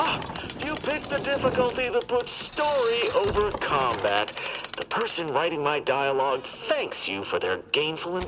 Ah, you picked the difficulty that puts story over combat. The person writing my dialogue thanks you for their gainful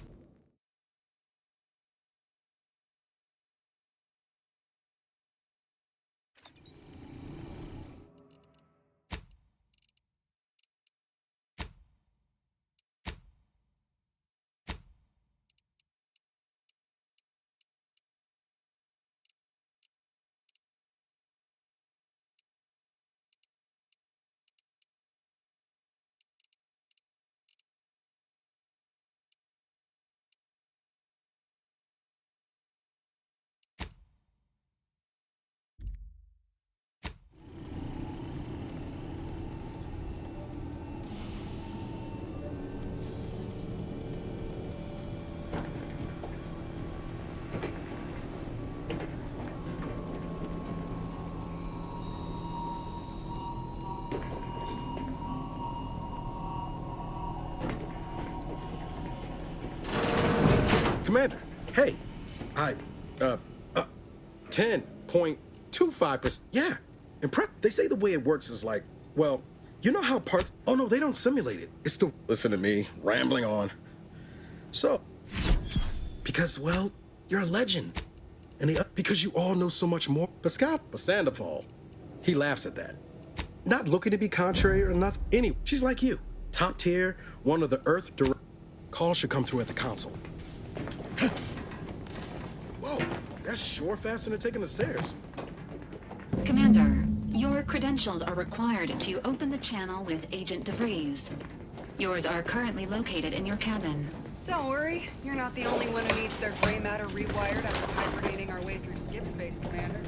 Commander, hey, 10.25%. Yeah, and they say the way it works is like, well, you know how parts, oh no, they don't simulate it. It's the, listen to me, rambling on. So, because, well, you're a legend. And because you all know so much more. Pascal Sandoval, he laughs at that. Not looking to be contrary or nothing. Anyway, she's like you, top tier, one of the Earth direct. Call should come through at the console. Whoa, that's sure faster than taking the stairs. Commander, your credentials are required to open the channel with Agent DeVries. Yours are currently located in your cabin. Don't worry, you're not the only one who needs their gray matter rewired after hibernating our way through skip space, Commander.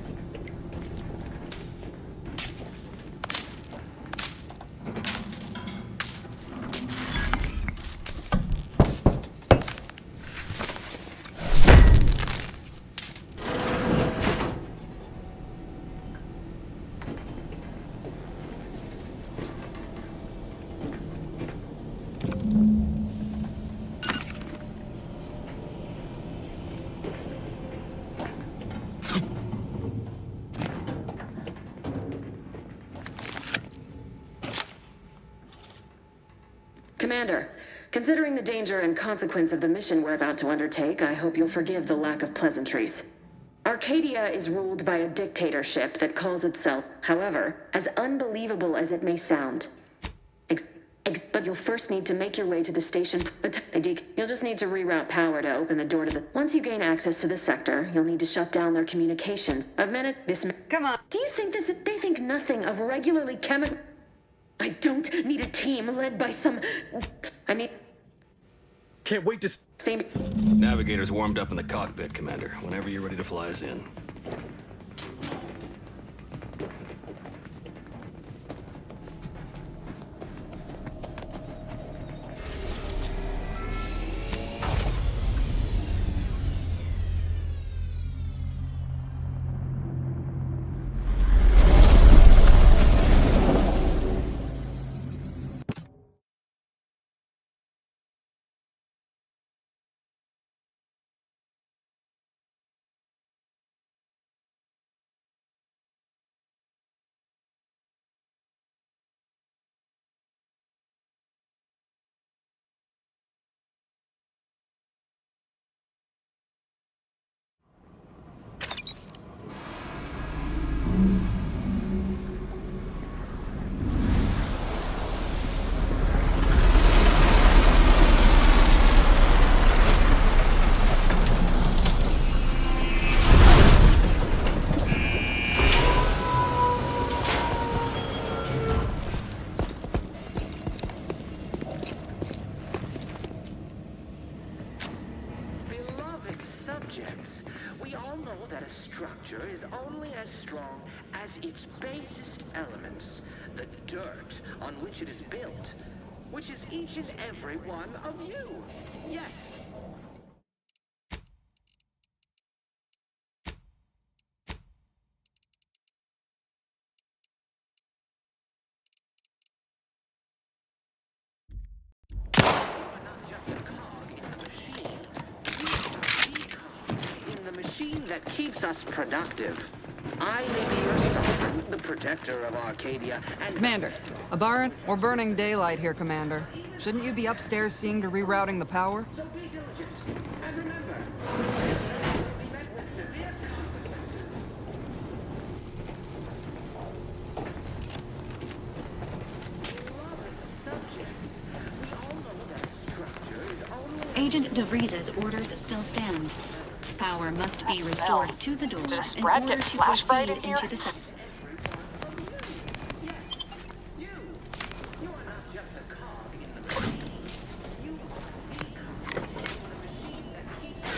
Commander, considering the danger and consequence of the mission we're about to undertake, I hope you'll forgive the lack of pleasantries. Arcadia is ruled by a dictatorship that calls itself, however, as unbelievable as it may sound. But you'll first need to make your way to the station. You'll just need to reroute power to open the door to the... Once you gain access to the sector, you'll need to shut down their communications. Come on. Do you think they think nothing of regularly chemical... I don't need a team led by some... Can't wait to... Same... Navigator's warmed up in the cockpit, Commander. Whenever you're ready to fly us in. Which is each and every one of you. Yes. You are not just a cog in the machine. You are the cog in the machine that keeps us productive. I may be your sovereign, the protector of Arcadia, and... Commander, Abaran, we're burning daylight here, Commander. Shouldn't you be upstairs seeing to rerouting the power? So be diligent, and remember, be met with severe consequences. Beloved subjects, we all know that structure is only... Agent DeVries's orders still stand. Power must be restored to the door in Brad order get to flash fried proceed in here? into the site. You are not just a cog in the machine. You are the cog in a machine that keeps...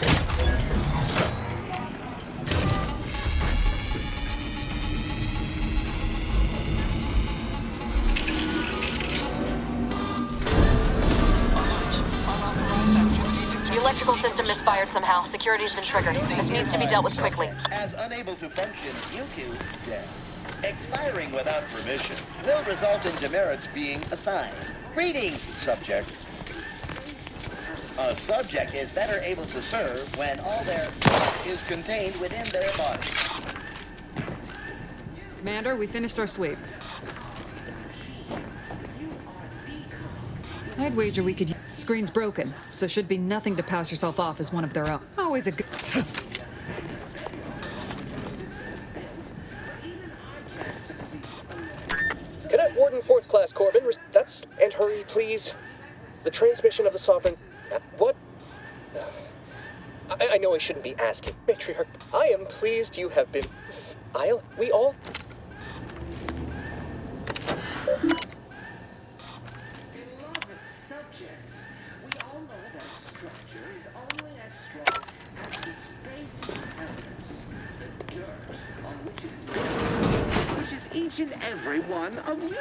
The electrical system misfired somehow. Security's been triggered. This needs to be dealt with quickly. As unable to function due to death. Expiring without permission will result in demerits being assigned. Greetings, subject. A subject is better able to serve when all their is contained within their body. Commander, we finished our sweep. I'd wager we could... Screen's broken, so should be nothing to pass yourself off as one of their own. Always a good... Cadet Warden 4th Class Corbin, that's... And hurry, please. The transmission of the Sovereign... What? I know I shouldn't be asking. Matriarch, I am pleased you have been... We all... Beloved subjects, we all know that a structure is only as strong as its basic elements, the dirt on which it is built, which is each and every one of you.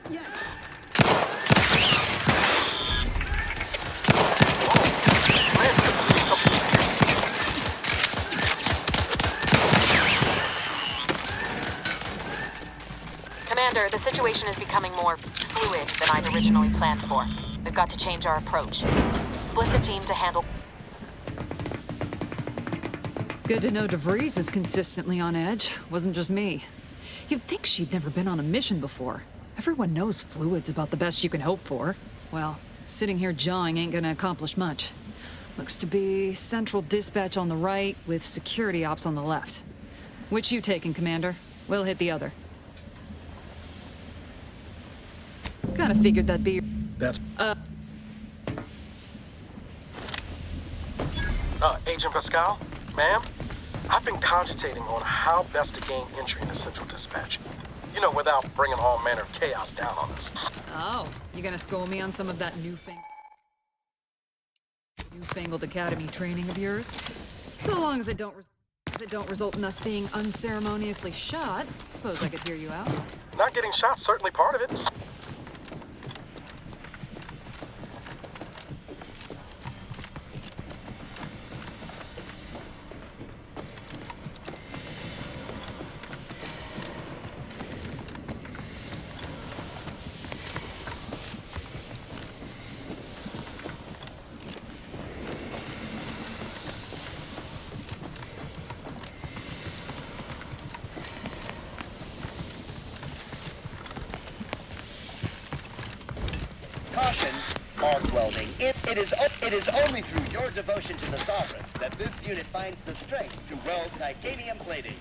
Yes. Commander, the situation is becoming more fluid than I'd originally planned for. We've got to change our approach. Split the team to handle... Good to know DeVries is consistently on edge. Wasn't just me. You'd think she'd never been on a mission before. Everyone knows fluid's about the best you can hope for. Well, sitting here jawing ain't gonna accomplish much. Looks to be central dispatch on the right with security ops on the left. Which you taking, Commander? We'll hit the other. Kinda figured that'd be... That's Agent Pascal, ma'am, I've been cogitating on how best to gain entry into Central Dispatch. You know, without bringing all manner of chaos down on us. Oh, you gonna school me on some of that newfangled academy training of yours? So long as it don't result in us being unceremoniously shot, suppose I could hear you out. Not getting shot's certainly part of it. Caution, arc welding. It is only through your devotion to the Sovereign that this unit finds the strength to weld titanium plating.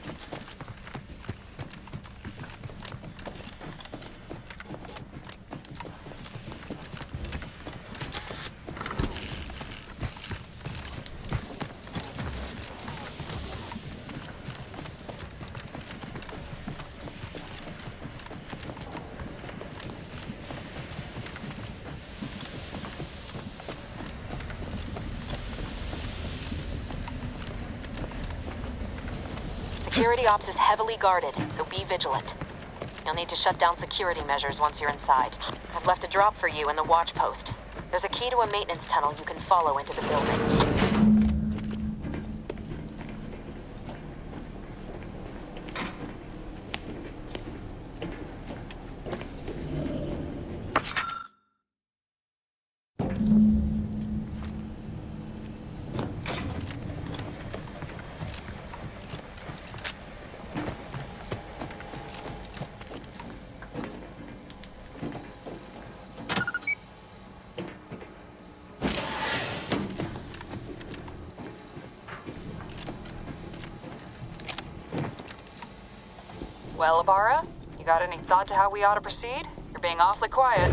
Security ops is heavily guarded, so be vigilant. You'll need to shut down security measures once you're inside. I've left a drop for you in the watch post. There's a key to a maintenance tunnel you can follow into the building. Well, Ibarra, you got any thought to how we ought to proceed? You're being awfully quiet.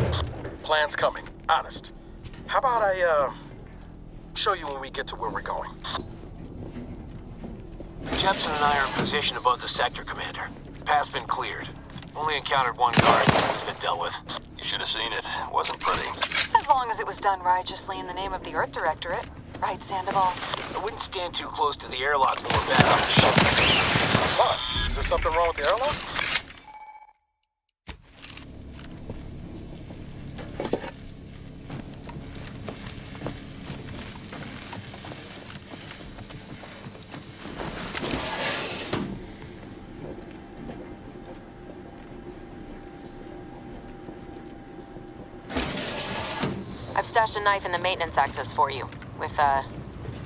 Plan's coming, honest. How about I, show you when we get to where we're going? Jepson and I are in position above the sector, Commander. Path's been cleared. Only encountered one guard that's been dealt with. You should have seen it. Wasn't pretty. As long as it was done righteously in the name of the Earth Directorate. Right, Sandoval? I wouldn't stand too close to the airlock when we're back on the ship. What? Is there something wrong with the airlock? I've stashed a knife in the maintenance access for you, with,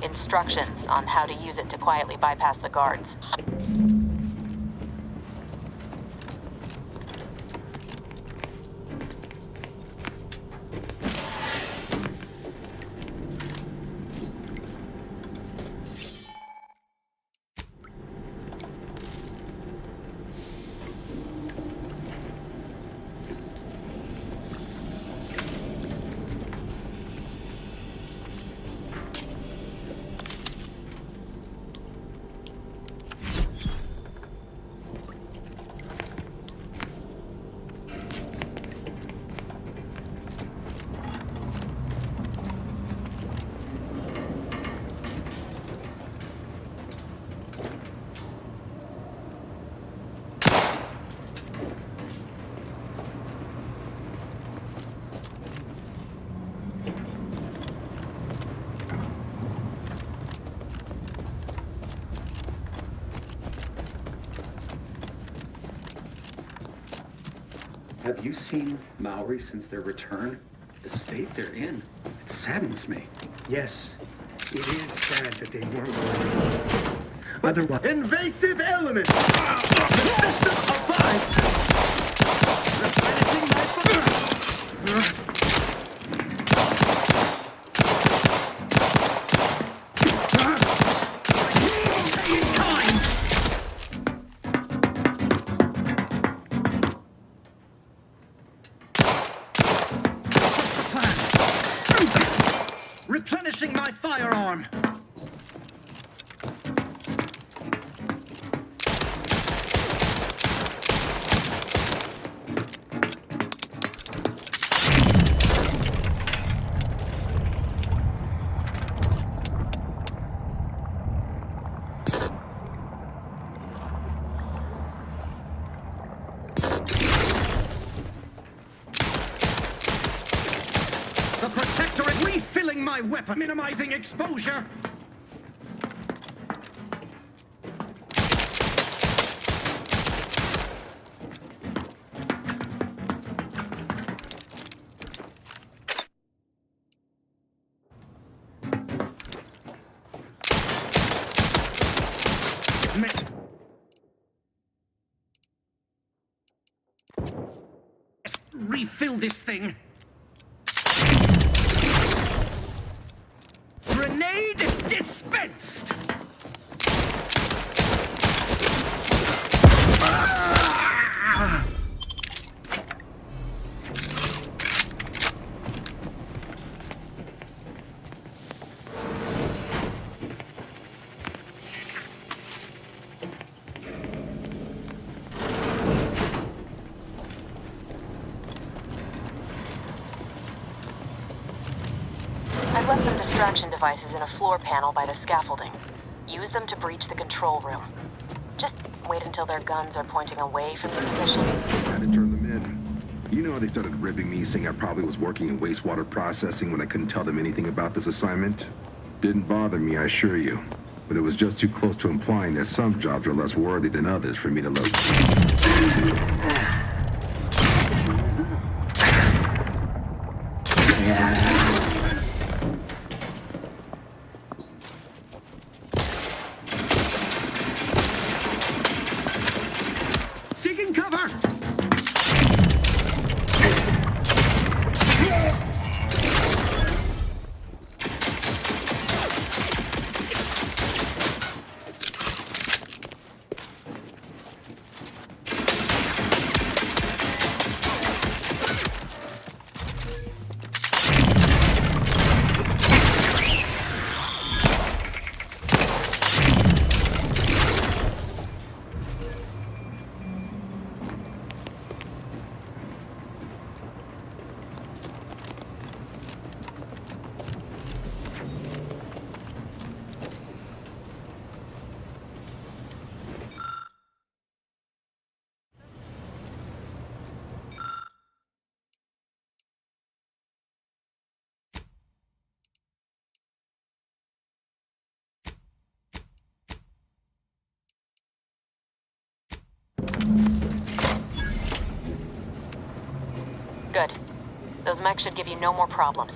instructions on how to use it to quietly bypass the guards. Have you seen Maori since their return? The state they're in, it saddens me. Yes, it is sad that they weren't alive. Otherwise, invasive elements! The system applies! Replenishing my fire! Replenishing my firearm! The Protectorate refilling my weapon, minimizing exposure. Refill this thing. Grenade dispensed! I've left some distraction devices in a floor panel by the scaffolding. Use them to breach the control room. Just wait until their guns are pointing away from the position. Had to turn them in. You know how they started ribbing me, saying I probably was working in wastewater processing when I couldn't tell them anything about this assignment? Didn't bother me, I assure you. But it was just too close to implying that some jobs are less worthy than others for me to locate. Seeking cover! Good. Those mechs should give you no more problems.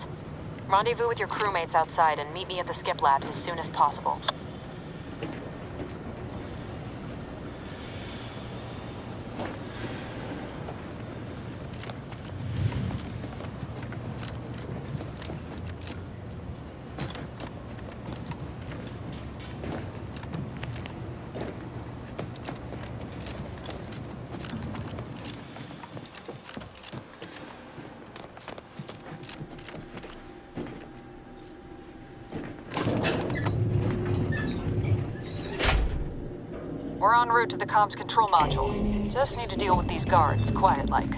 Rendezvous with your crewmates outside and meet me at the skip labs as soon as possible. We're en route to the comms control module. Just need to deal with these guards, quiet-like.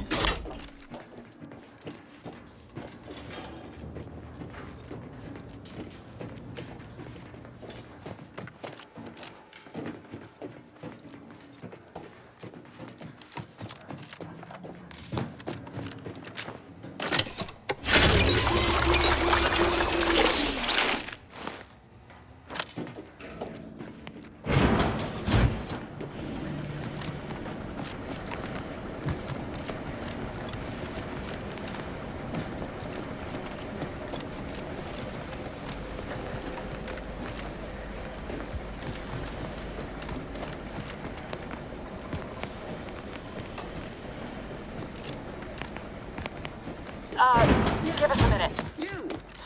Give us a minute.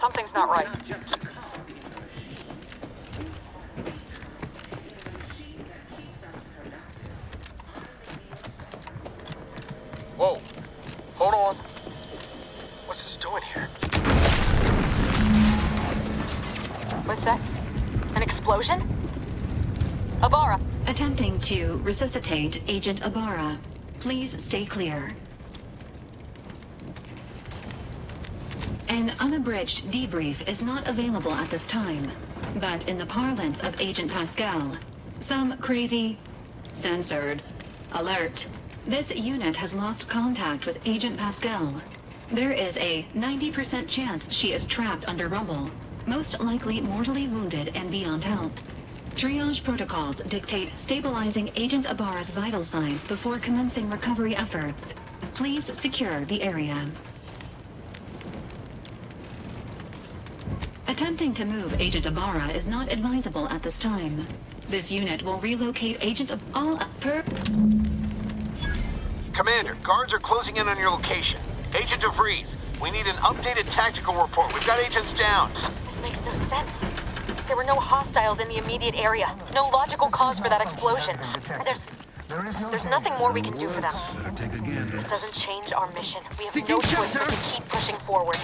Something's not right. Whoa. Hold on. What's this doing here? What's that? An explosion? Abara! Attempting to resuscitate Agent Abara. Please stay clear. An unabridged debrief is not available at this time, but in the parlance of Agent Pascal, some crazy, censored, alert. This unit has lost contact with Agent Pascal. There is a 90% chance she is trapped under rubble, most likely mortally wounded and beyond health. Triage protocols dictate stabilizing Agent Abara's vital signs before commencing recovery efforts. Please secure the area. Attempting to move Agent Abara is not advisable at this time. This unit will relocate Agent Commander, guards are closing in on your location. Agent DeVries, we need an updated tactical report. We've got agents down. This makes no sense. There were no hostiles in the immediate area. No logical cause for that explosion. There's nothing more we can do for them. This doesn't change our mission. We have no choice but to keep pushing forward.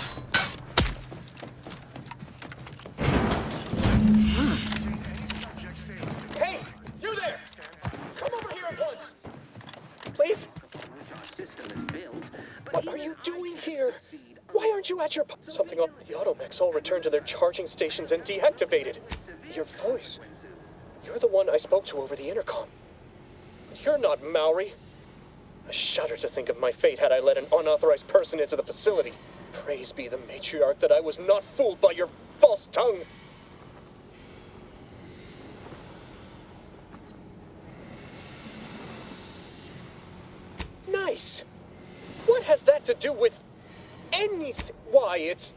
Hey! You there! Come over here at once! Please? What are you doing here? Why aren't you at your something up? The automechs all returned to their charging stations and deactivated. Your voice. You're the one I spoke to over the intercom. You're not Maori. I shudder to think of my fate had I let an unauthorized person into the facility. Praise be the matriarch that I was not fooled by your false tongue. Nice. What has that to do with anything? Why, it's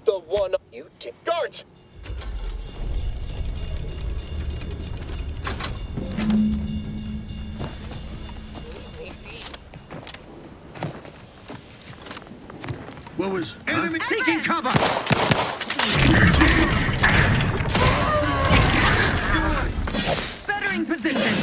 the one you did. Guards! What was... Enemy seeking cover! Bettering position!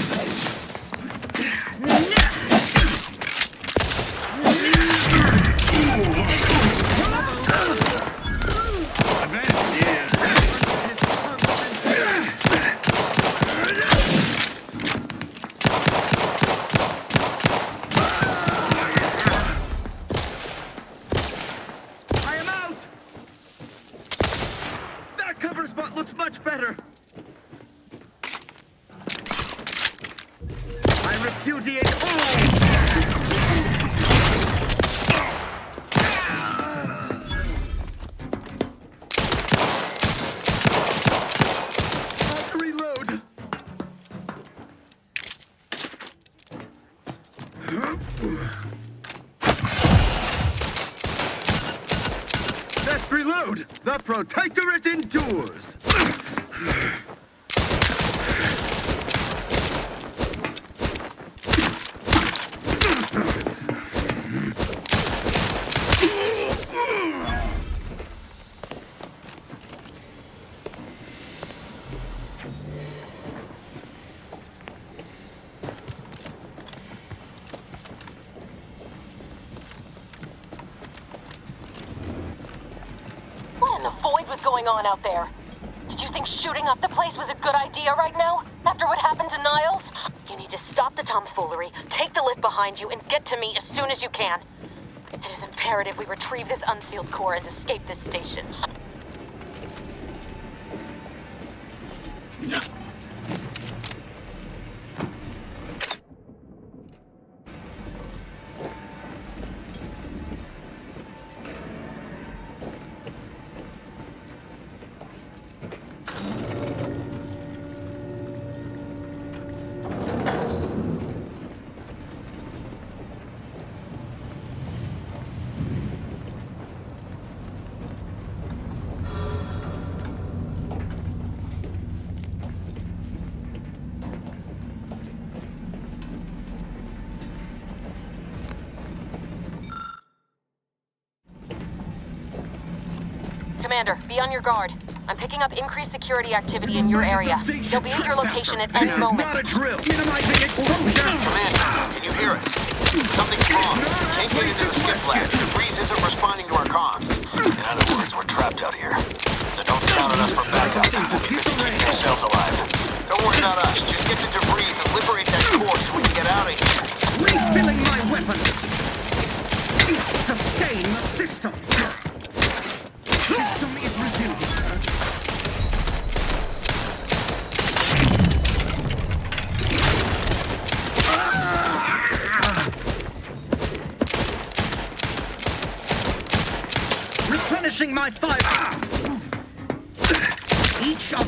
Protectorate endures! What in the void was going on out there? Did you think shooting up the place was a good idea right now? After what happened to Niles? You need to stop the tomfoolery, take the lift behind you, and get to me as soon as you can. It is imperative we retrieve this unsealed core and escape this station. Commander, be on your guard. I'm picking up increased security activity in your area. They'll be at your location at any moment. Not a drill! Minimizing exposure! Commander, can you hear us? Something's wrong. Can't get into the skip lab. The breeze isn't responding to our comms. In other words, we're trapped out here. So don't count on us for backup. We could keep yourselves alive. Don't worry about us. Just get to debris and liberate that core so we can get out of here. Refilling my weapon! Sustain the system! System is resumed. Replenishing my fire. Each of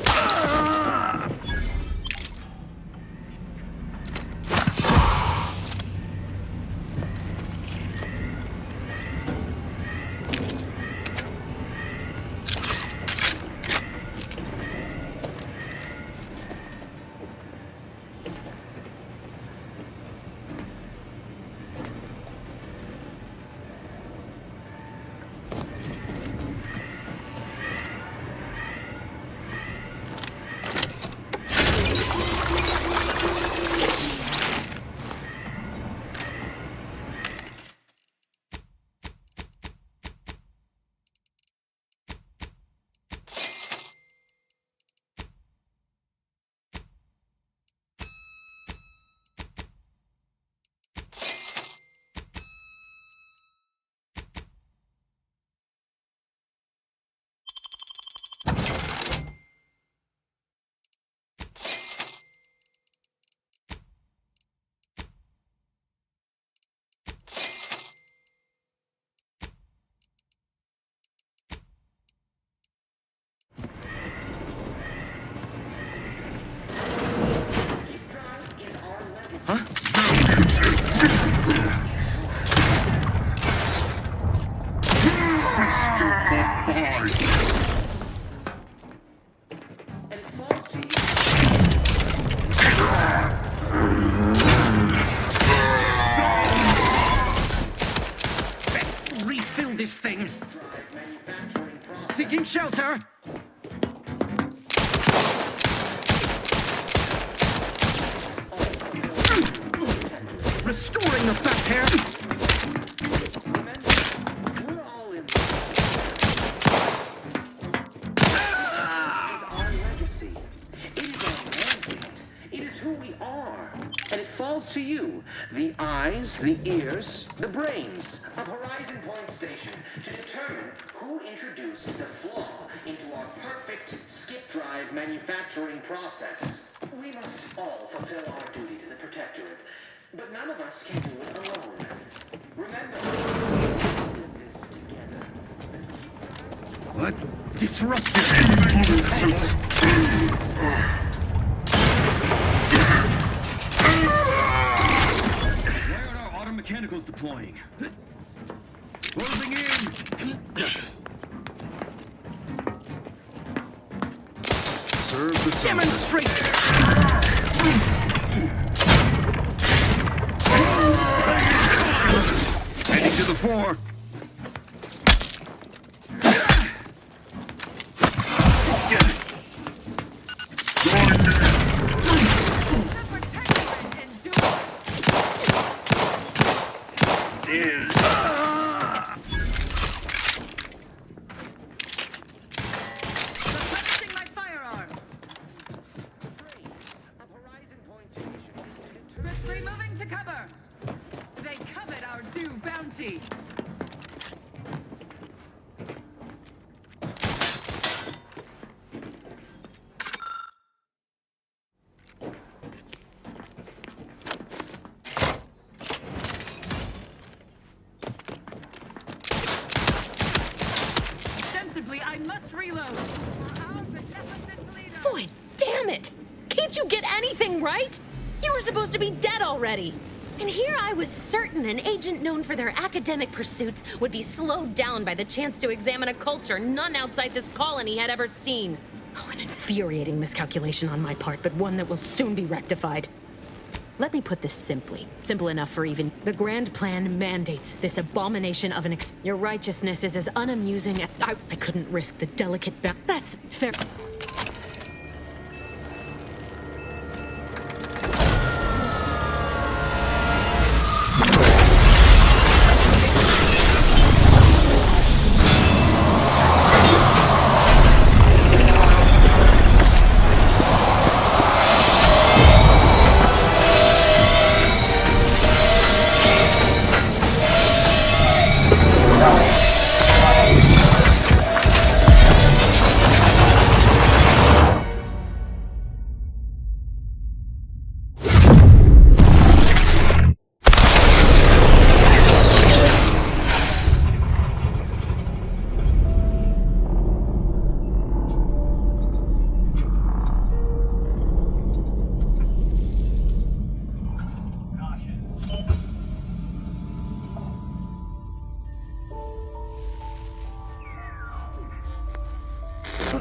refill this thing. Seeking shelter. Restoring the fat hair. We're all in It is who we are. And it falls to you, the eyes, the ears, the brains of Horizon Point Station to determine who introduced the flaw into our perfect skip drive manufacturing process. We must all fulfill our duty to the Protectorate, but none of us can do it alone. Remember, we did this together. What? Disruptive. Where are our auto mechanicals deploying? Closing in. Serve the Demonstrate! Heading to the floor. Removing to cover. They covet our due bounty. Ostensibly, I must reload. Boy, damn it! Can't you get anything right? You were supposed to be dead already. And here I was certain an agent known for their academic pursuits would be slowed down by the chance to examine a culture none outside this colony had ever seen. Oh, an infuriating miscalculation on my part, but one that will soon be rectified. Let me put this simply. Simple enough for even the grand plan mandates this abomination of your righteousness is as unamusing as I couldn't risk the delicate that's fair.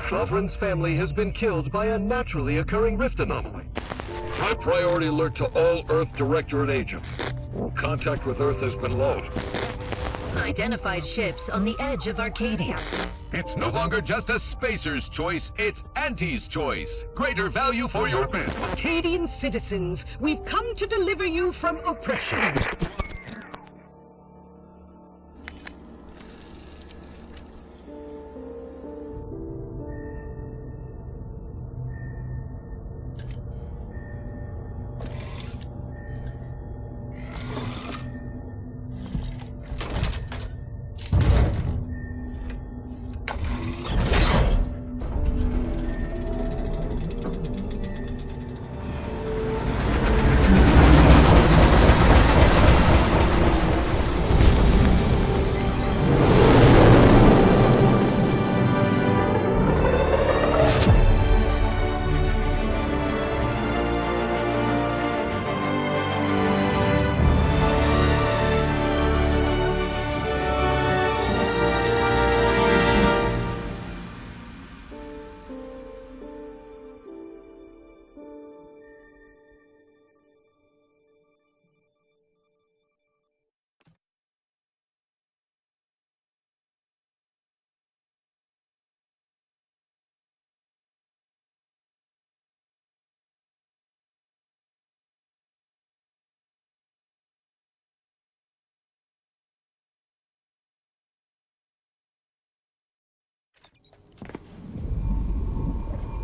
Sovereign's family has been killed by a naturally occurring rift anomaly. High priority alert to all Earth Directorate agents. Contact with Earth has been low. Identified ships on the edge of Arcadia. It's no longer just a spacer's choice, it's Auntie's choice. Greater value for your bid. Arcadian citizens, we've come to deliver you from oppression.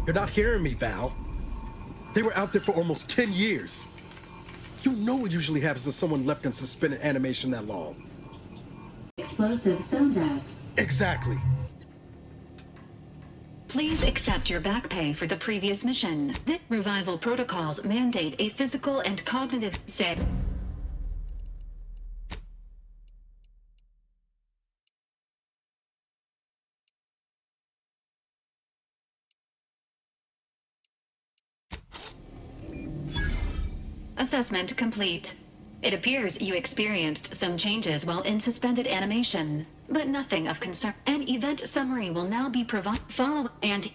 You're not hearing me, Val. They were out there for almost 10 years. You know what usually happens to someone left in suspended animation that long. Explosive soda. Exactly. Please accept your back pay for the previous mission. The revival protocols mandate a physical and cognitive save. Assessment complete. It appears you experienced some changes while in suspended animation, but nothing of concern. An event summary will now be provided. Follow and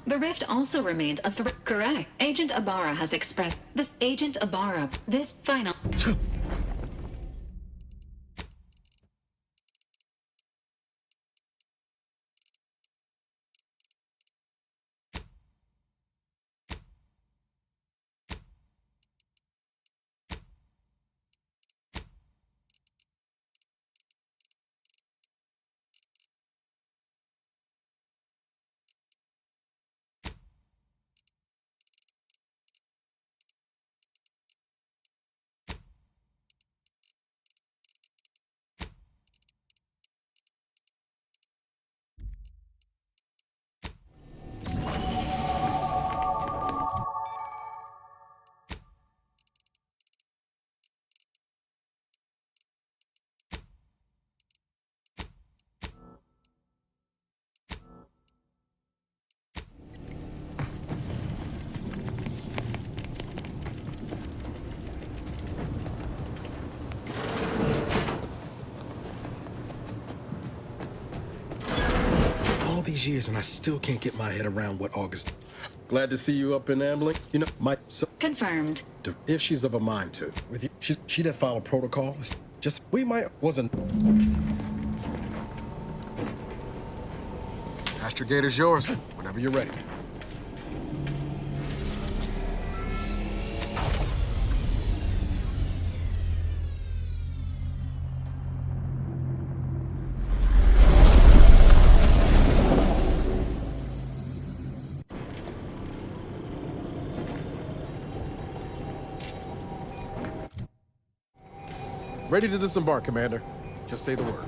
the rift also remains a threat. Correct. Agent Ibarra has expressed this. Agent Ibarra, this final. All these years and I still can't get my head around what August. Glad to see you up and ambling. You know, Confirmed. If she's of a mind to. With you, she didn't follow protocol. Just, we wasn't. Astrogator's yours, whenever you're ready. Ready to disembark, Commander. Just say the word.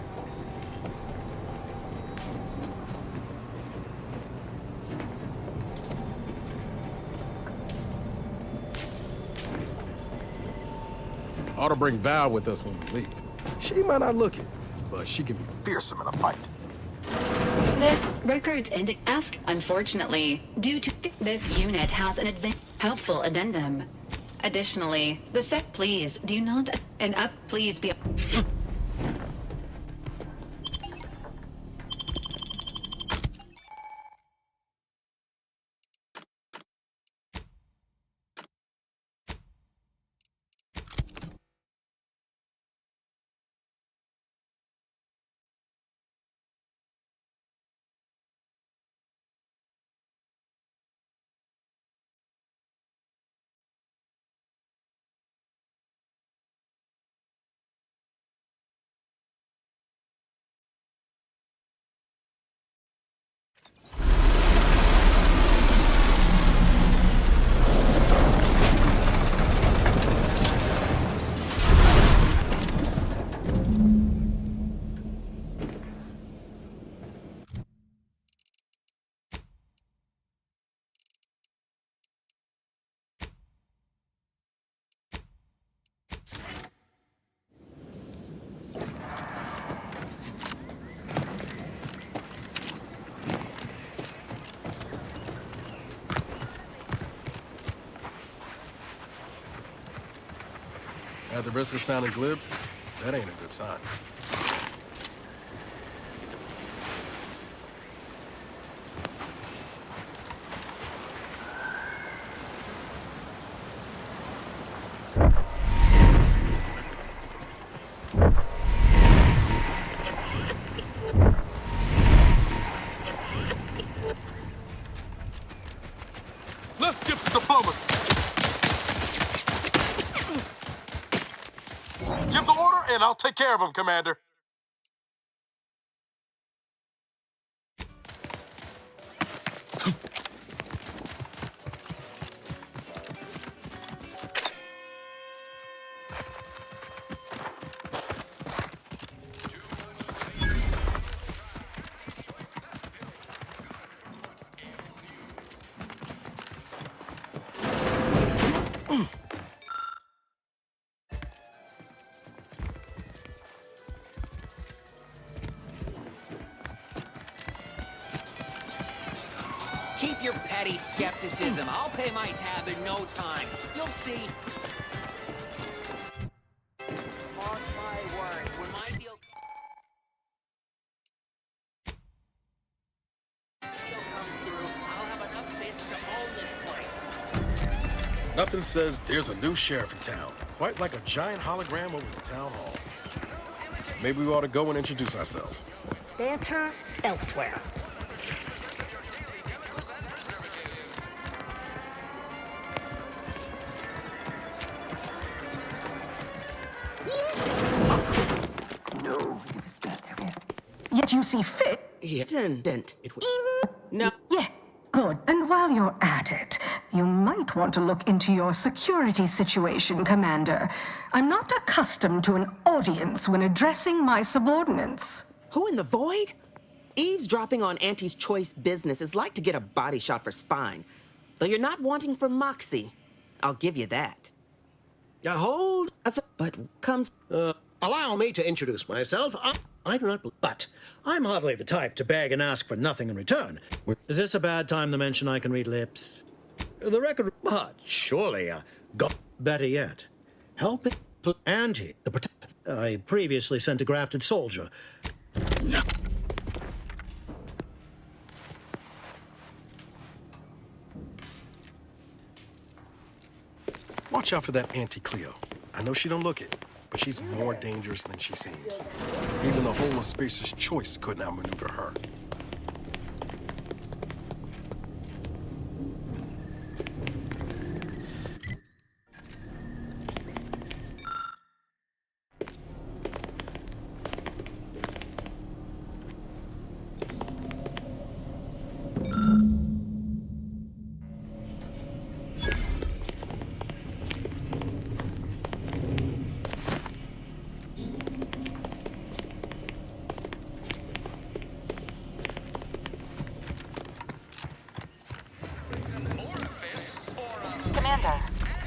Ought to bring Val with us when we leave. She might not look it, but she can be fearsome in a fight. The records indicate after. Unfortunately, due to this unit has an helpful addendum. Additionally, the set please do not and up please be. At the risk of sounding glib, that ain't a good sign. Let's skip the diplomacy. Give the order, and I'll take care of him, Commander. Keep your petty skepticism. I'll pay my tab in no time. You'll see. Nothing says there's a new sheriff in town, quite like a giant hologram over the town hall. Maybe we ought to go and introduce ourselves. Banter elsewhere. No, it was better. Yet you see fit. It didn't. It was. No. Yeah, good. And while you're at it, you might want to look into your security situation, Commander. I'm not accustomed to an audience when addressing my subordinates. Who in the void? Eavesdropping on Auntie's choice business is like to get a body shot for spine. Though you're not wanting for moxie. I'll give you that. Hold. But comes... Allow me to introduce myself. I do not... But I'm hardly the type to beg and ask for nothing in return. Is this a bad time to mention I can read lips? The record... But surely, got better yet. Helping Auntie, I previously sent a grafted soldier. Watch out for that Auntie Cleo. I know she don't look it, but she's more dangerous than she seems. Even the whole of Spacer's choice couldn't outmaneuver her. Commander,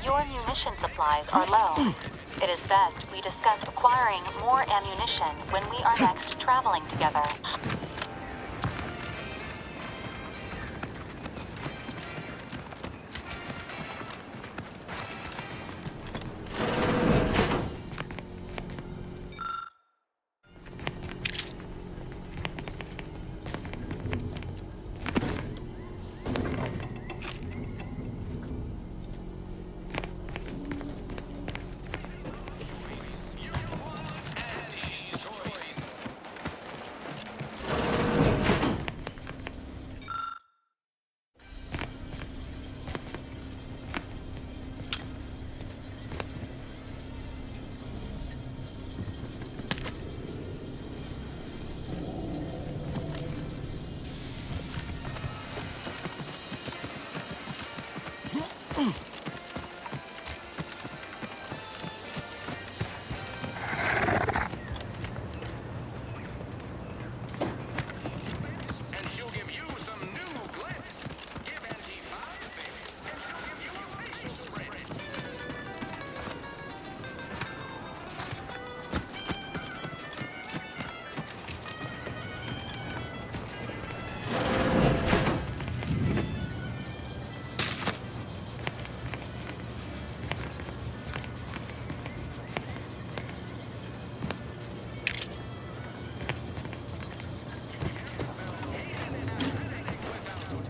your munition supplies are low. It is best we discuss acquiring more ammunition when we are next traveling together.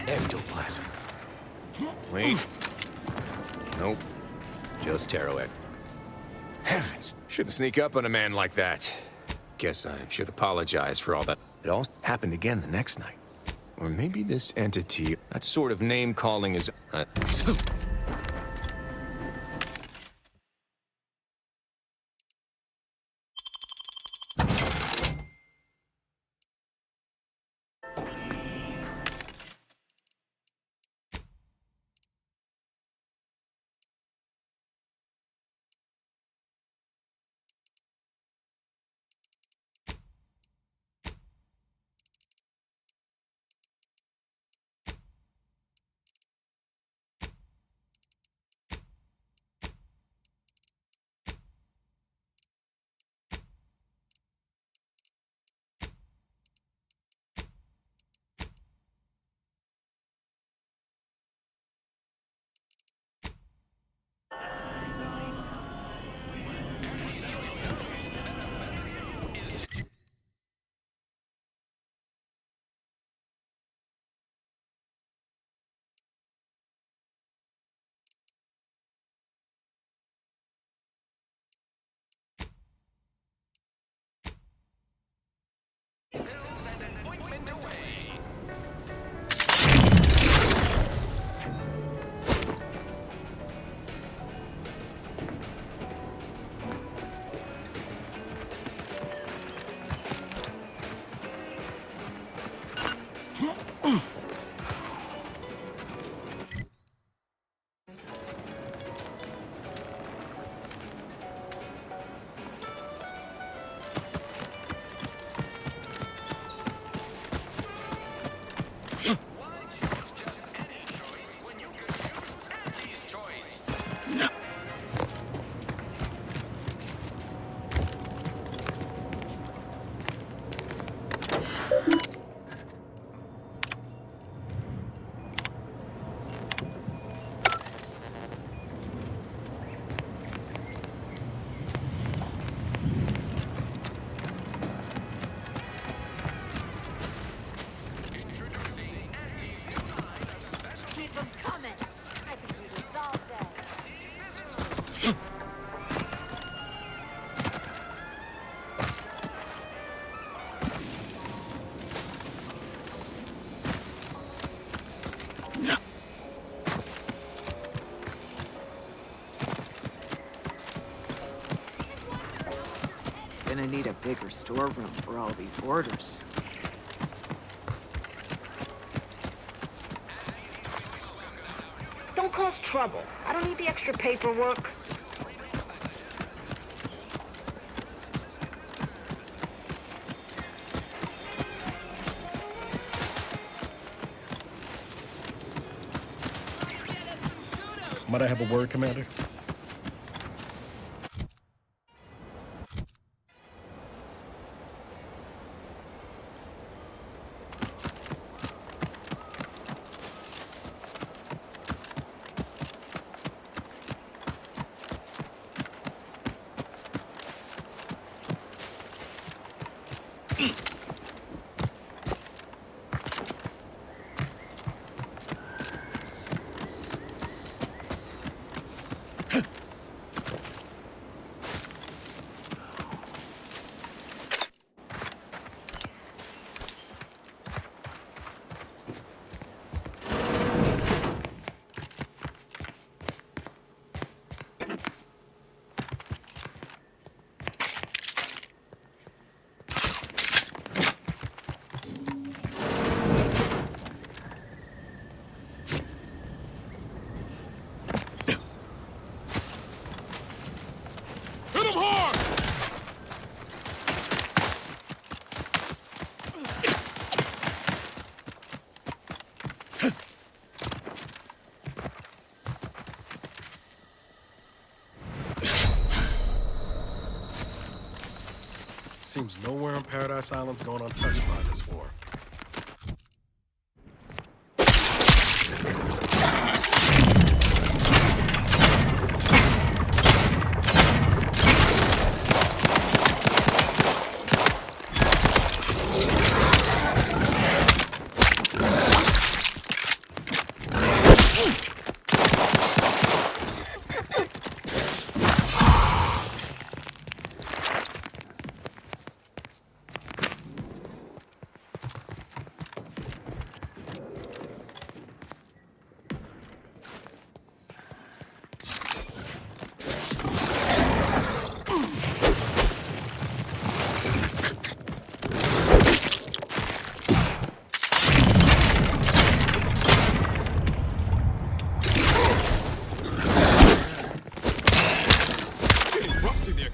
Ectoplasm. Wait. Nope. Just Taroek. Heavens. Shouldn't sneak up on a man like that. Guess I should apologize for all that. It all happened again the next night. Or maybe this entity, that sort of name-calling is... need a bigger storeroom for all these orders. Don't cause trouble. I don't need the extra paperwork. Might I have a word, Commander? Seems nowhere in Paradise Island's going untouched by this war.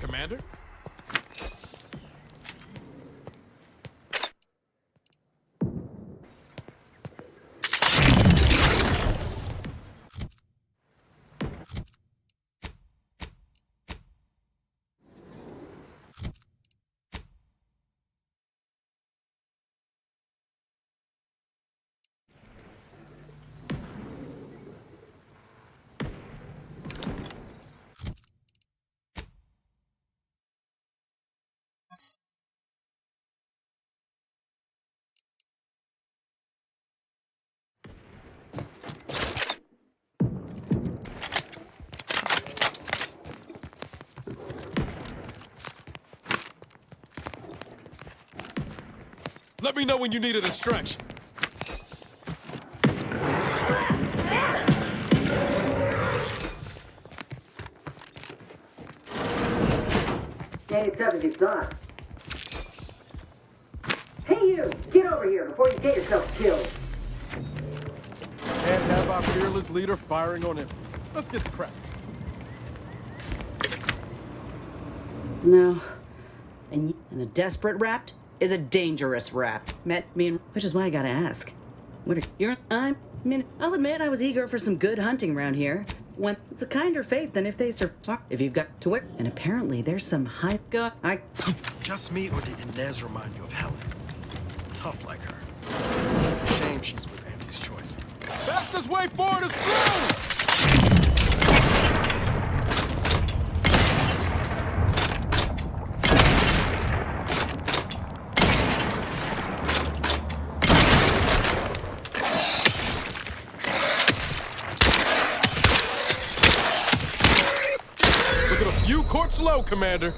Commander? Let me know when you need a distraction. Can't accept it, son. Hey you! Get over here before you get yourself killed! Can't have our fearless leader firing on empty. Let's get the crack. No. And a desperate rapt is a dangerous rap. Met me, which is why I gotta ask. I'll admit I was eager for some good hunting around here. When it's a kinder fate than if they survive. If you've got to it, and apparently there's some high Just me, or did Inez remind you of Helen? Tough like her. Shame she's with Auntie's choice. Fastest way forward is through! You court slow, Commander.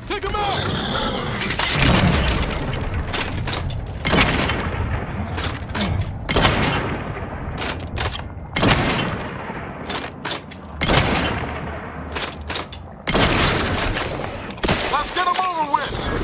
Take him out! Let's get him over with!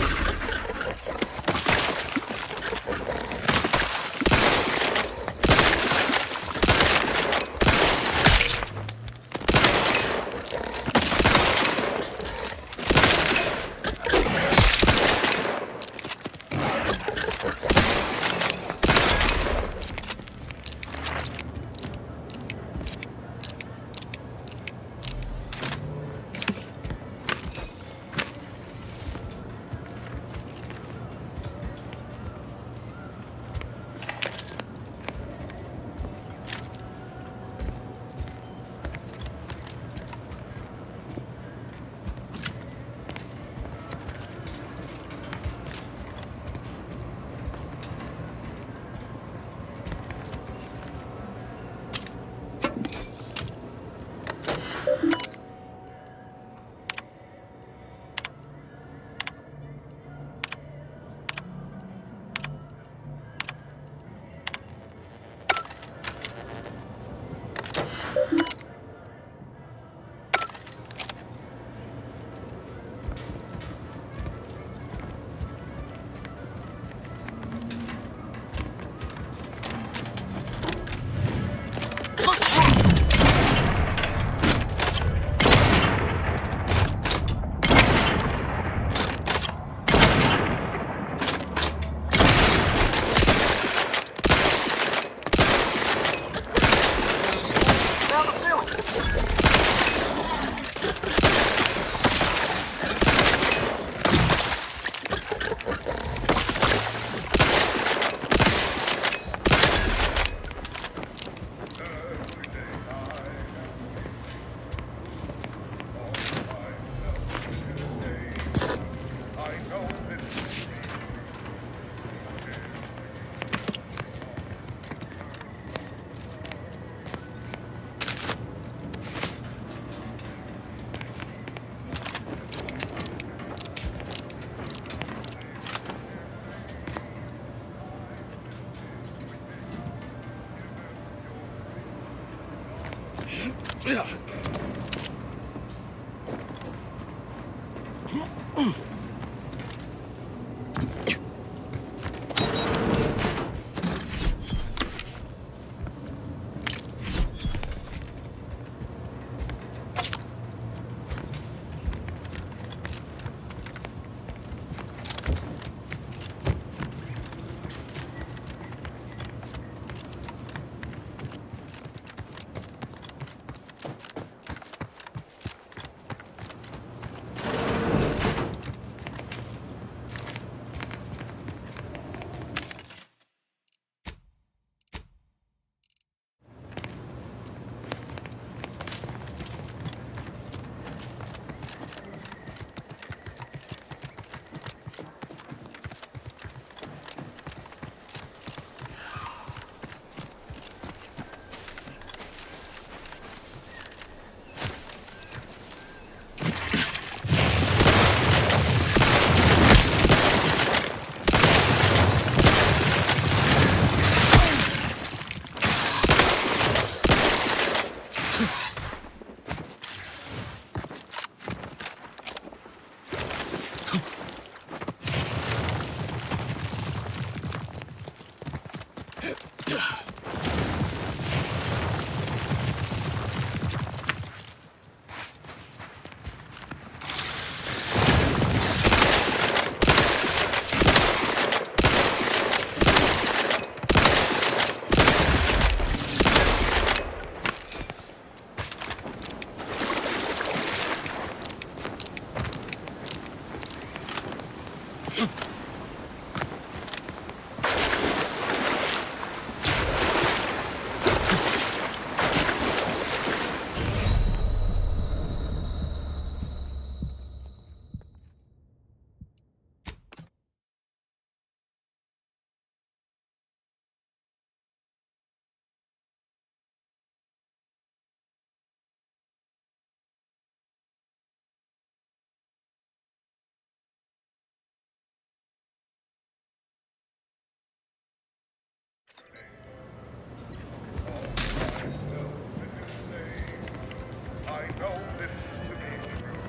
I know this to be true.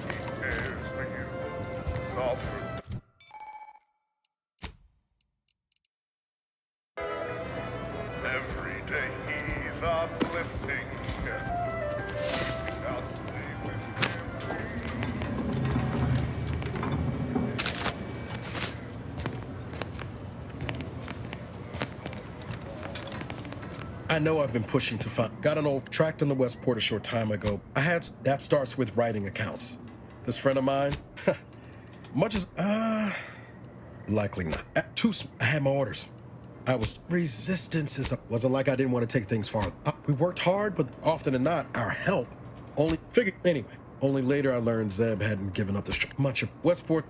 He cares for you. Sovereign. Every day he's uplifting. I know I've been pushing to find. Got an old tracked on the Westport a short time ago. That starts with writing accounts. This friend of mine, much as likely not. I had my orders. Resistance wasn't like I didn't want to take things far. We worked hard, but often than not, our help only figured anyway. Only later I learned Zeb hadn't given up much of Westport.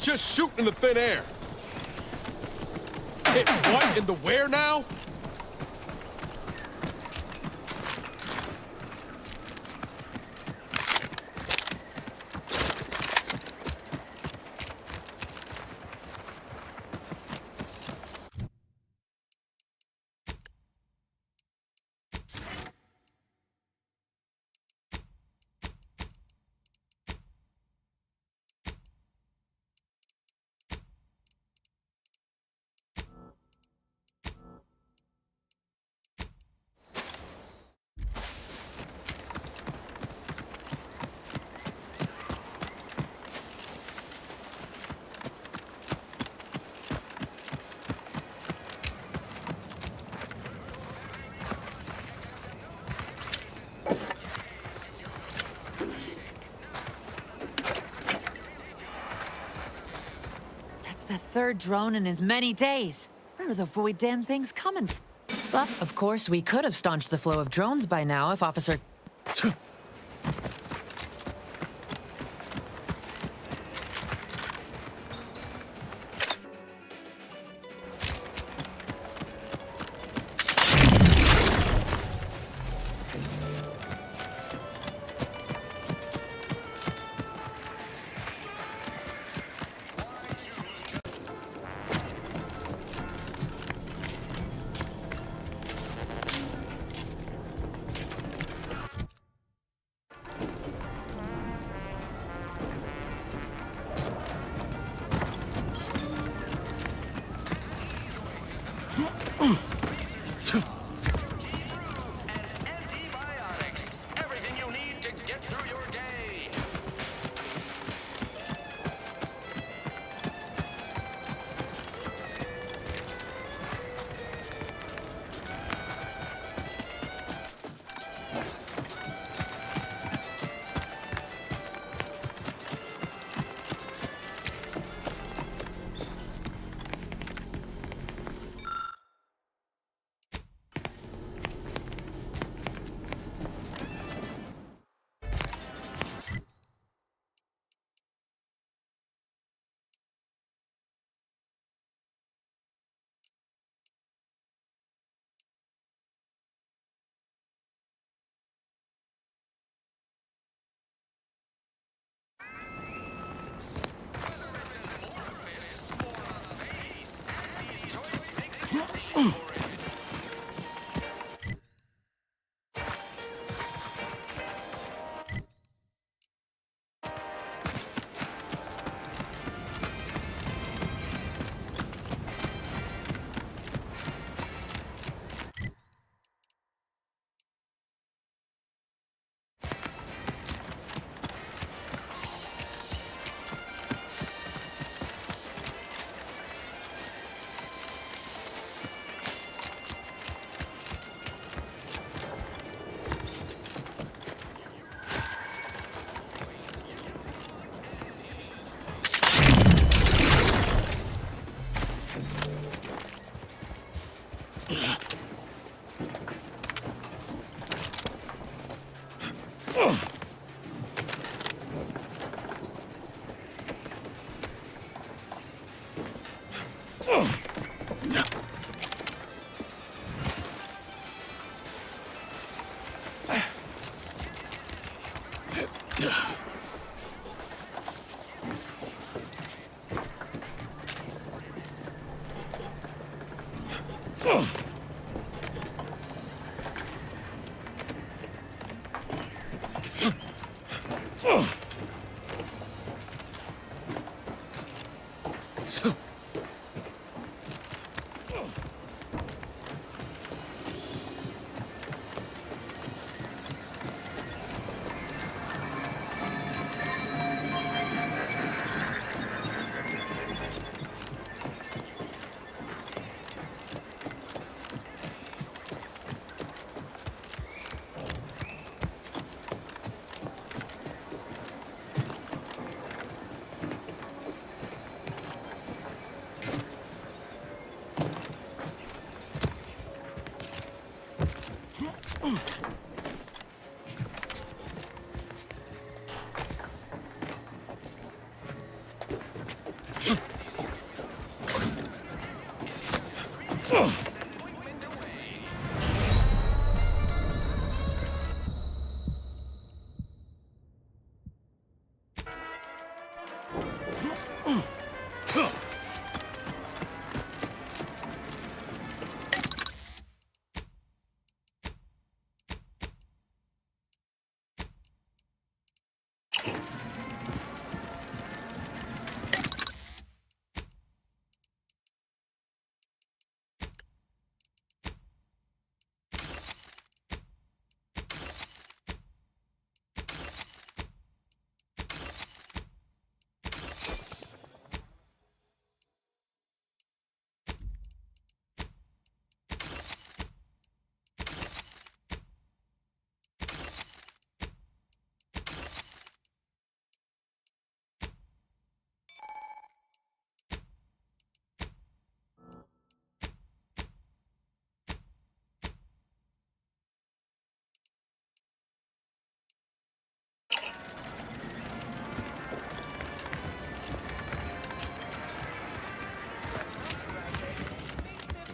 Just shoot in the thin air. Hit what in the where now? The third drone in as many days. Where are the void damn things coming from? But, of course, we could have staunched the flow of drones by now if Officer...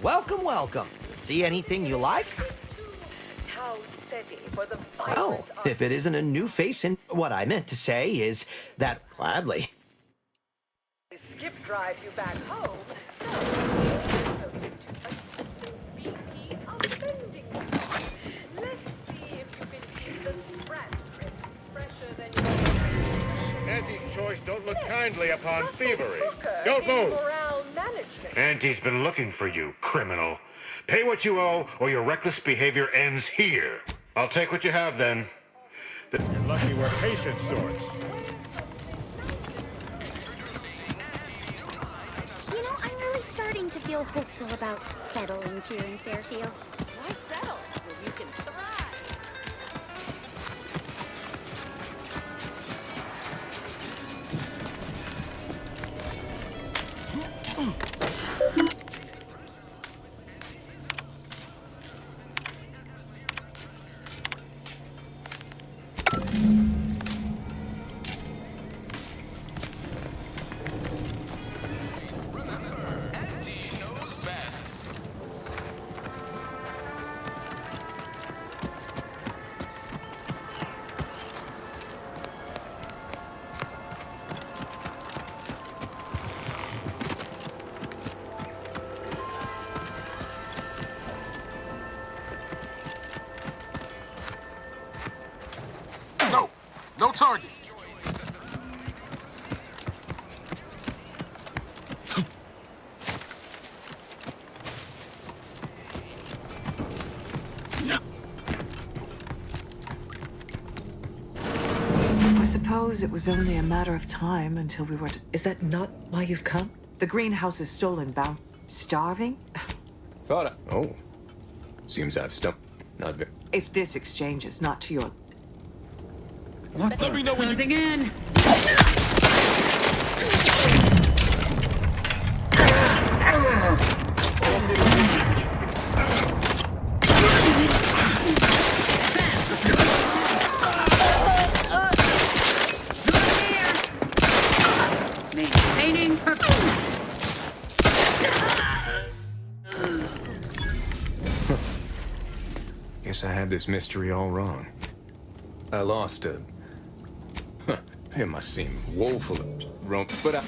Welcome, welcome. See anything you like? Well, if it isn't a new face, and what I meant to say is that gladly. Skip drive you back home, so BP offending zone. Let's see if you can keep the Sprat crisps fresher than your Auntie's choice don't look kindly upon thievery. Don't move! morale management. Auntie's been looking for you, criminal. Pay what you owe, or your reckless behavior ends here. I'll take what you have, then. You're lucky we're patient sorts. You know, I'm really starting to feel hopeful about settling here in Fairfield. Why settle when you can thrive? No target. I suppose it was only a matter of time until we were to... Is that not why you've come? The greenhouse is stolen, bound. Starving? Thought I... Oh. Seems I've stumped. Not very... If this exchange is not to your... What? Let me know when you... Again. had this mystery all wrong. I lost a... Huh, it must seem woeful, but I...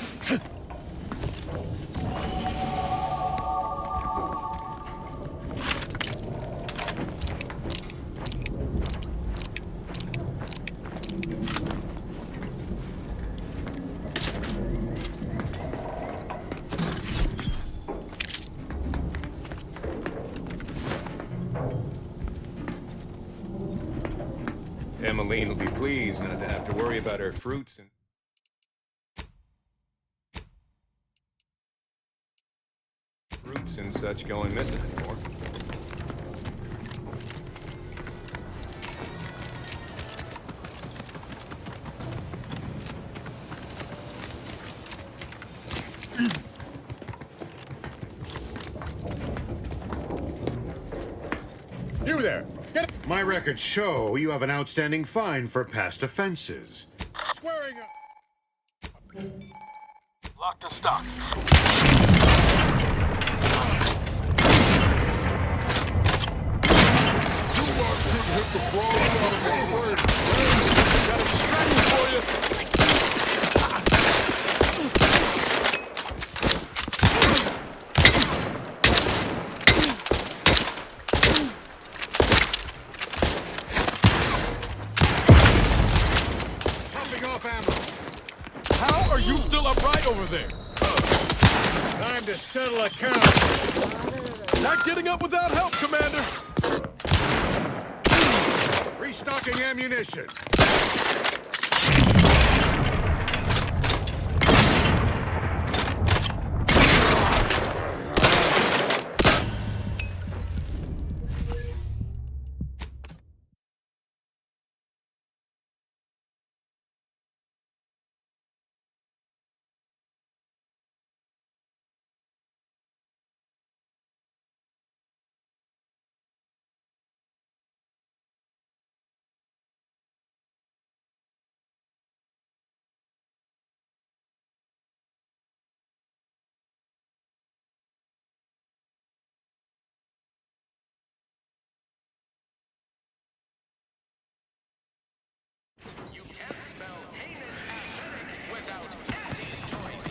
Emmeline will be pleased not to have to worry about her fruits and such going missing anymore. You there! Get it! My records show you have an outstanding fine for past offenses. Squaring up. Locked and stock. Hit the frogs out of my way. Got a string for you. Popping off ammo. How are you still upright over there? Time to settle accounts. Not getting up without help, Commander. Restocking ammunition. You can't spell heinous acidic without Auntie's choice.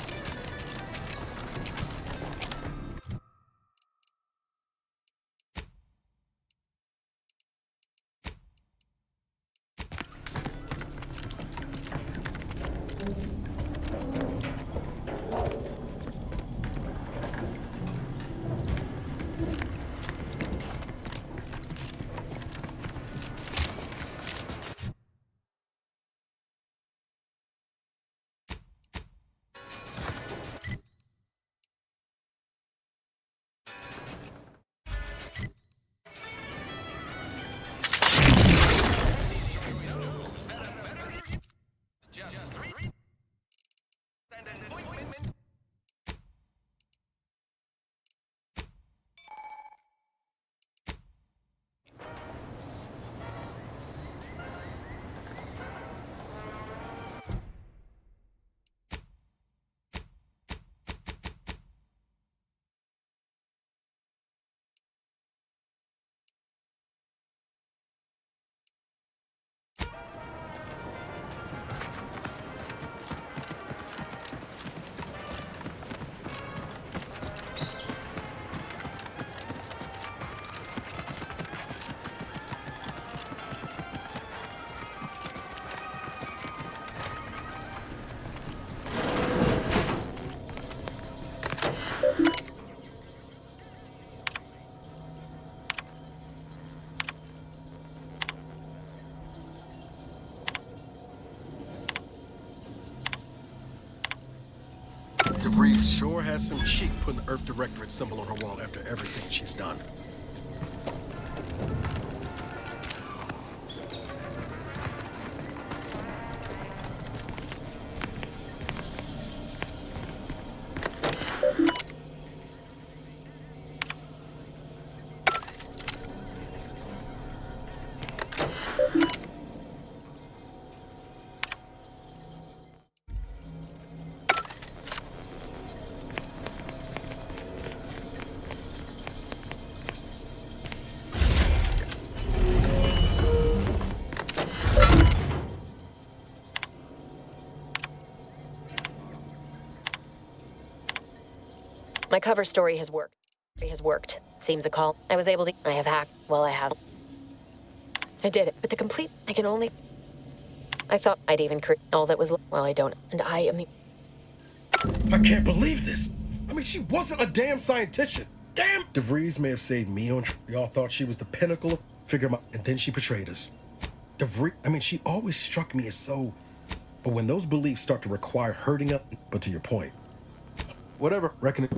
DeVries sure has some cheek putting the Earth Directorate symbol on her wall after everything she's done. My cover story has worked. It has worked. Seems a call. I was able to. I have hacked. Well, I have. I did it. But the complete. I can only. I thought I'd even create all that was. Well, I don't. And I am the. I can't believe this. I mean, she wasn't a damn scientist. Damn! DeVries may have saved me on. Y'all thought she was the pinnacle of figure out, and then she betrayed us. DeVries. I mean, she always struck me as so. But when those beliefs start to require hurting up, but to your point, whatever, reckon it.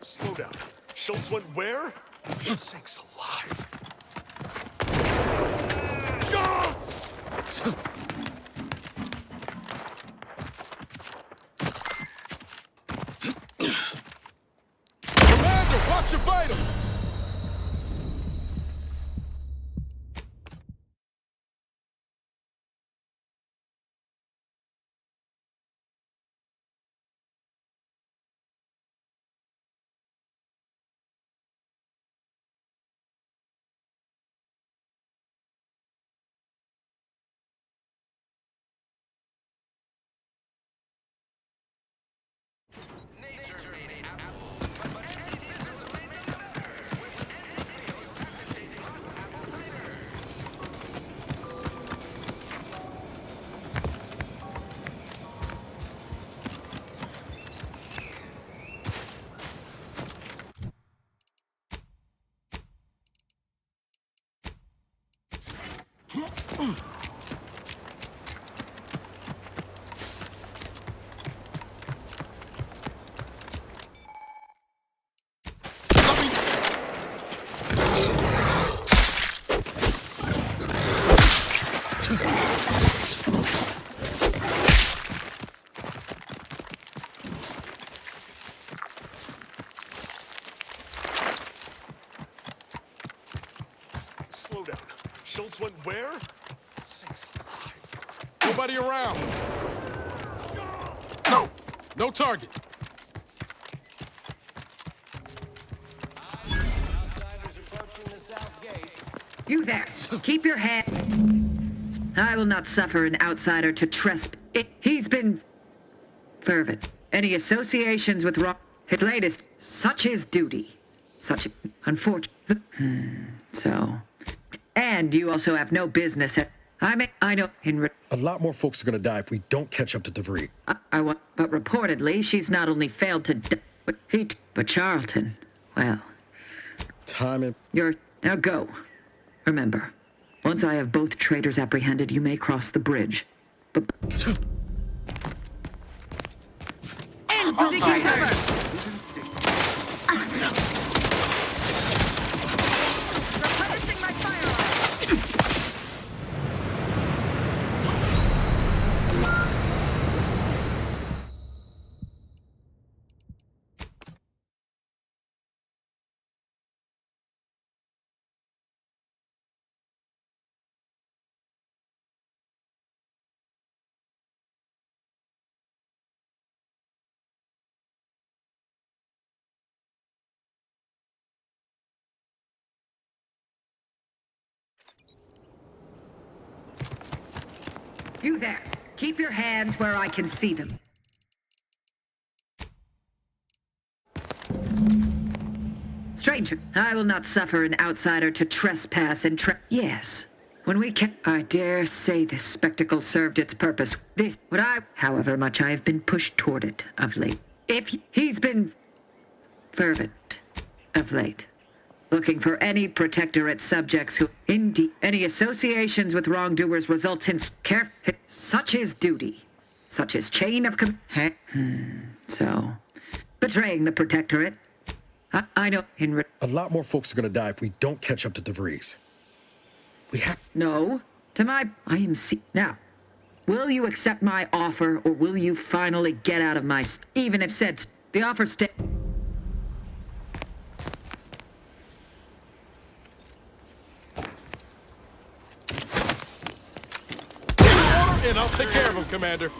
Slow down. Schultz went where? Sakes alive. Schultz! Commander, watch your vital! Slow down. Schultz went where? Sakes alive. Nobody around. No. No target. You there. Keep your head. I will not suffer an outsider to trespass. He's been fervent. Any associations with Rock? His latest, such his duty. Such unfortunate. So. And you also have no business at. I know. A lot more folks are gonna die if we don't catch up to DeVries. But reportedly, she's not only failed to. But Charlton. Well. Timing. Now go. Remember, once I have both traitors apprehended, you may cross the bridge. But. And seeking cover! You there. Keep your hands where I can see them. Stranger, I will not suffer an outsider to trespass and Yes. When we can, I dare say this spectacle served its purpose. However much I have been pushed toward it of late. If he's been fervent of late, looking for any protectorate subjects who, indeed, any associations with wrongdoers results in such is duty, such as chain of So, betraying the protectorate. I know. A lot more folks are gonna die if we don't catch up to DeVries. We have. No, I am now. Will you accept my offer, or will you finally get out of my? Even if said the offer And I'll take care of him, Commander.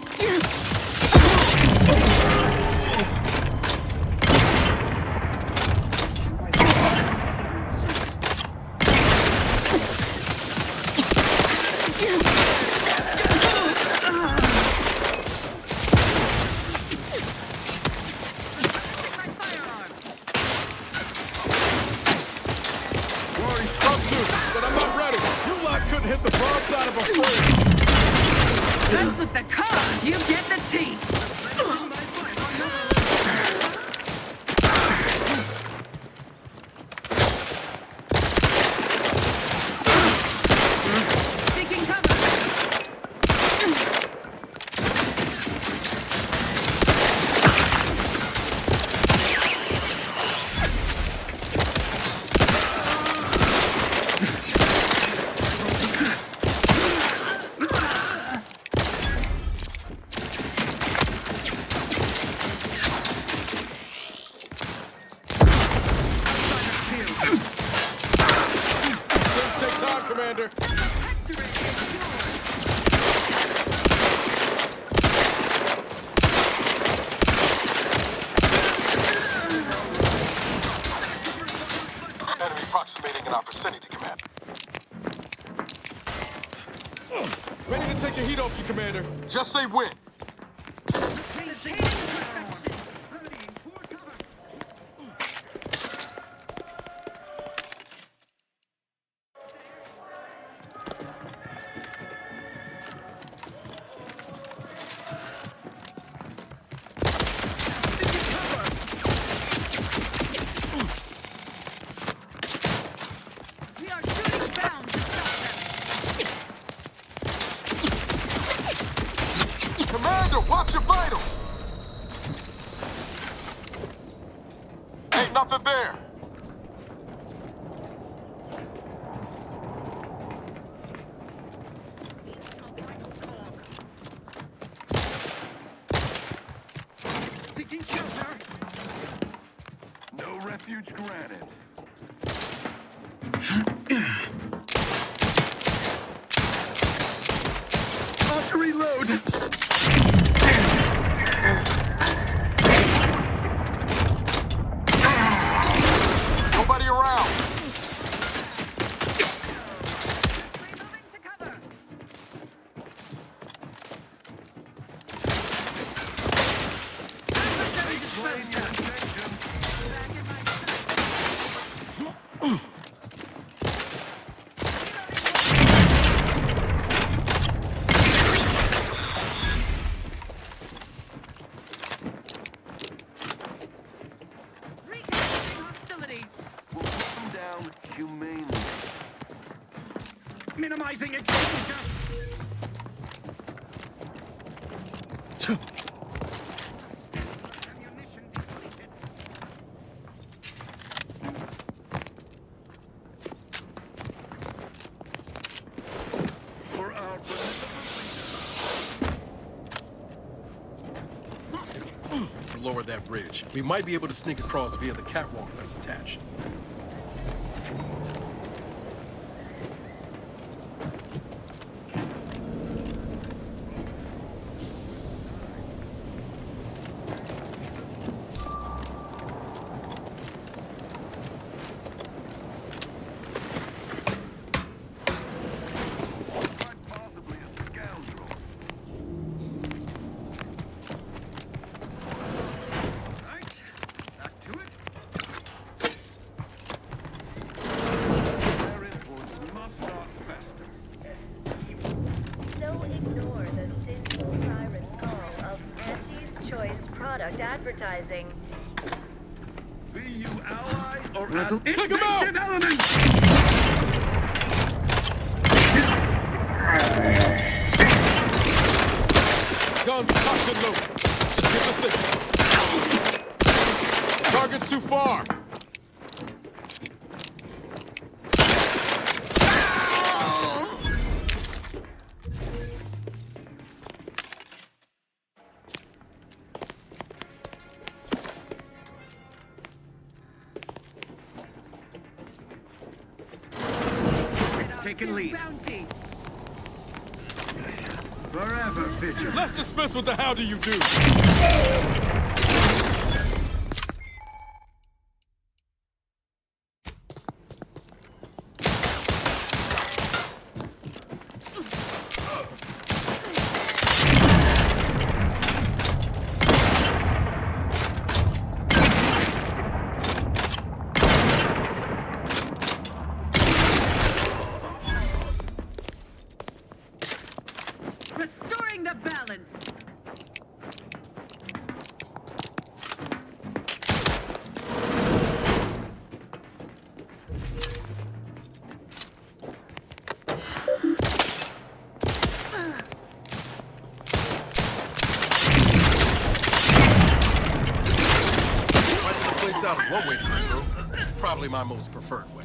But I'm not ready. You lot couldn't hit the broadside of a frame. That's with the car. You get the teeth. Taking cover. Commander. Enemy approximating in our vicinity, Commander. Ready to take the heat off you, Commander. Just say when. Commander, watch your vitals! Ain't nothing there! Seeking shelter. No refuge granted. About to reload. Nobody around. Minimizing exposure. Lower that bridge. We might be able to sneak across via the catwalk that's attached. So ignore the sinful siren's call of Auntie's Choice product advertising. Be you ally or Take him out! element! Guns cocked and loaded. Just give the signal. Target's too far. Taking lead. Forever vigilant. Let's dismiss with the how do you do. Restoring the balance. Wiping the place out is one way to get through. Probably my most preferred way.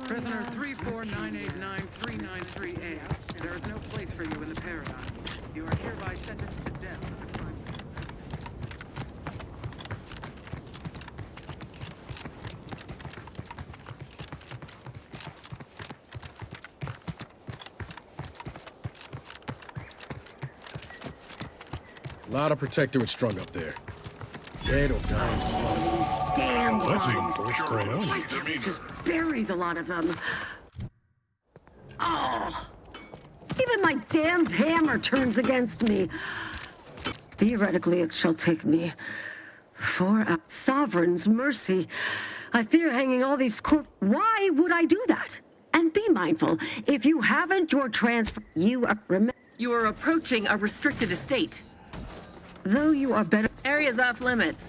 Prisoner 34989-393A. There is no place for you in the paradigm. You are hereby sentenced to death for the crime. A lot of protectorate strung up there. Dead or dying slow. Damn What's going on? Just buried a lot of them. Oh, even my damned hammer turns against me. Theoretically, it shall take me for a sovereign's mercy. I fear hanging all these Why would I do that? And be mindful, if you haven't your transfer, you are You are approaching a restricted estate. Though you are better. Area's off limits.